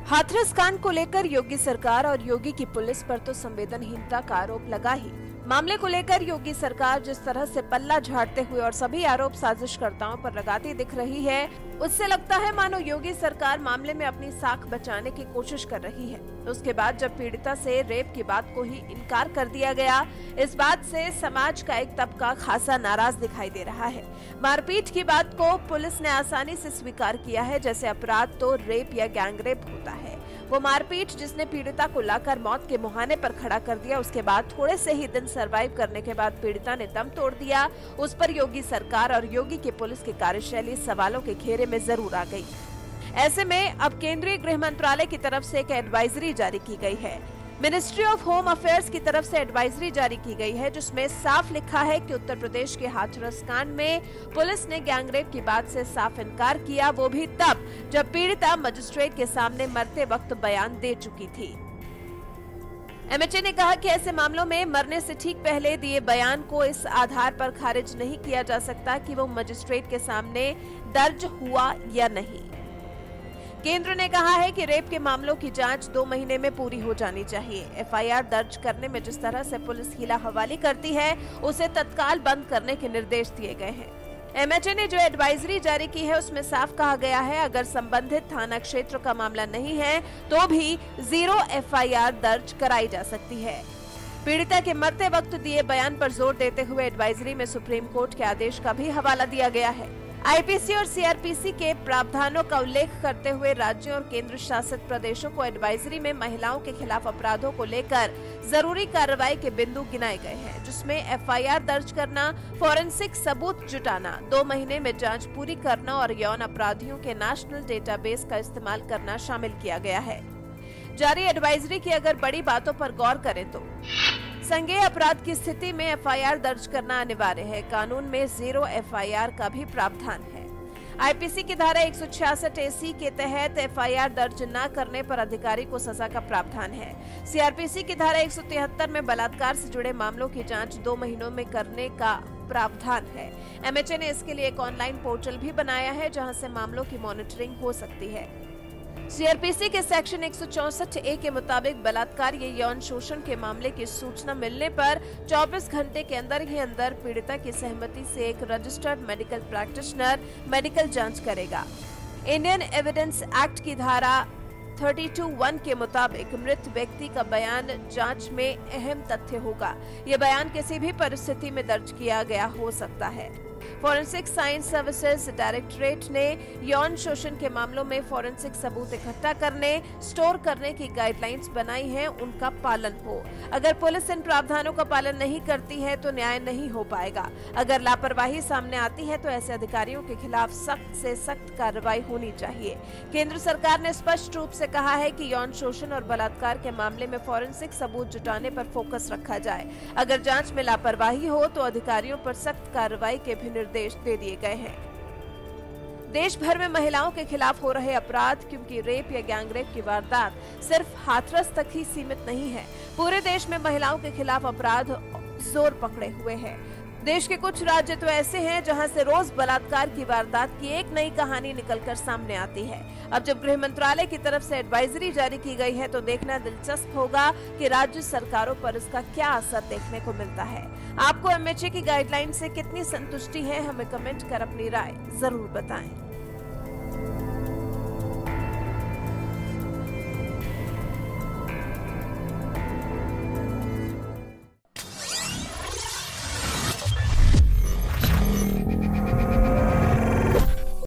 हाथरस कांड को लेकर योगी सरकार और योगी की पुलिस पर तो संवेदनहीनता का आरोप लगा ही। मामले को लेकर योगी सरकार जिस तरह से पल्ला झाड़ते हुए और सभी आरोप साजिशकर्ताओं पर लगाती दिख रही है, उससे लगता है मानो योगी सरकार मामले में अपनी साख बचाने की कोशिश कर रही है। उसके बाद जब पीड़िता से रेप की बात को ही इनकार कर दिया गया, इस बात से समाज का एक तबका खासा नाराज दिखाई दे रहा है। मारपीट की बात को पुलिस ने आसानी से स्वीकार किया है, जैसे अपराध तो रेप या गैंगरेप होता है। वो मारपीट जिसने पीड़िता को लाकर मौत के मुहाने पर खड़ा कर दिया, उसके बाद थोड़े से ही दिन सरवाइव करने के बाद पीड़िता ने दम तोड़ दिया, उस पर योगी सरकार और योगी की पुलिस की कार्यशैली सवालों के घेरे में जरूर आ गई। ऐसे में अब केंद्रीय गृह मंत्रालय की तरफ से एक एडवाइजरी जारी की गई है। मिनिस्ट्री ऑफ होम अफेयर्स की तरफ से एडवाइजरी जारी की गई है, जिसमें साफ लिखा है कि उत्तर प्रदेश के हाथरस कांड में पुलिस ने गैंगरेप की बात से साफ इनकार किया, वो भी तब जब पीड़िता मजिस्ट्रेट के सामने मरते वक्त बयान दे चुकी थी। एमएचए ने कहा कि ऐसे मामलों में मरने से ठीक पहले दिए बयान को इस आधार पर खारिज नहीं किया जा सकता कि वो मजिस्ट्रेट के सामने दर्ज हुआ या नहीं। केंद्र ने कहा है कि रेप के मामलों की जांच 2 महीने में पूरी हो जानी चाहिए। एफआईआर दर्ज करने में जिस तरह से पुलिस हीला हवाली करती है, उसे तत्काल बंद करने के निर्देश दिए गए हैं। एमएचए ने जो एडवाइजरी जारी की है, उसमें साफ कहा गया है, अगर संबंधित थाना क्षेत्र का मामला नहीं है तो भी 0 एफआईआर दर्ज कराई जा सकती है। पीड़िता के मरते वक्त दिए बयान पर जोर देते हुए एडवाइजरी में सुप्रीम कोर्ट के आदेश का भी हवाला दिया गया है। आईपीसी और सीआरपीसी के प्रावधानों का उल्लेख करते हुए राज्यों और केंद्र शासित प्रदेशों को एडवाइजरी में महिलाओं के खिलाफ अपराधों को लेकर जरूरी कार्रवाई के बिंदु गिनाए गए हैं, जिसमें एफआईआर दर्ज करना, फॉरेंसिक सबूत जुटाना, 2 महीने में जांच पूरी करना और यौन अपराधियों के नेशनल डेटाबेस का इस्तेमाल करना शामिल किया गया है। जारी एडवाइजरी की अगर बड़ी बातों पर गौर करें तो संज्ञेय अपराध की स्थिति में एफआईआर दर्ज करना अनिवार्य है। कानून में 0 एफआईआर का भी प्रावधान है। आईपीसी की धारा 166 AC के तहत एफआईआर दर्ज न करने पर अधिकारी को सजा का प्रावधान है। सीआरपीसी की धारा 173 में बलात्कार से जुड़े मामलों की जांच 2 महीनों में करने का प्रावधान है। एमएचए ने इसके लिए एक ऑनलाइन पोर्टल भी बनाया है, जहां से मामलों की मॉनिटरिंग हो सकती है। सीआरपीसी के सेक्शन 164A के मुताबिक बलात्कार या यौन शोषण के मामले की सूचना मिलने पर 24 घंटे के अंदर ही अंदर पीड़िता की सहमति से एक रजिस्टर्ड मेडिकल प्रैक्टिशनर मेडिकल जांच करेगा। इंडियन एविडेंस एक्ट की धारा 32(1) के मुताबिक मृत व्यक्ति का बयान जांच में अहम तथ्य होगा। यह बयान किसी भी परिस्थिति में दर्ज किया गया हो सकता है। फॉरेंसिक साइंस सर्विसेज डायरेक्टरेट ने यौन शोषण के मामलों में फॉरेंसिक सबूत इकट्ठा करने, स्टोर करने की गाइडलाइंस बनाई हैं, उनका पालन हो। अगर पुलिस इन प्रावधानों का पालन नहीं करती है तो न्याय नहीं हो पाएगा। अगर लापरवाही सामने आती है तो ऐसे अधिकारियों के खिलाफ सख्त से सख्त कार्रवाई होनी चाहिए। केंद्र सरकार ने स्पष्ट रूप से कहा है कि यौन शोषण और बलात्कार के मामले में फॉरेंसिक सबूत जुटाने पर फोकस रखा जाए। अगर जांच में लापरवाही हो तो अधिकारियों पर सख्त कार्रवाई के भी निर्देश दे दिए गए हैं। देश भर में महिलाओं के खिलाफ हो रहे अपराध, क्योंकि रेप या गैंगरेप की वारदात सिर्फ हाथरस तक ही सीमित नहीं है, पूरे देश में महिलाओं के खिलाफ अपराध जोर पकड़े हुए हैं। देश के कुछ राज्य तो ऐसे हैं जहां से रोज बलात्कार की वारदात की एक नई कहानी निकलकर सामने आती है। अब जब गृह मंत्रालय की तरफ से एडवाइजरी जारी की गई है तो देखना दिलचस्प होगा कि राज्य सरकारों पर इसका क्या असर देखने को मिलता है। आपको एमएचए की गाइडलाइन से कितनी संतुष्टि है, हमें कमेंट कर अपनी राय जरूर बताएं।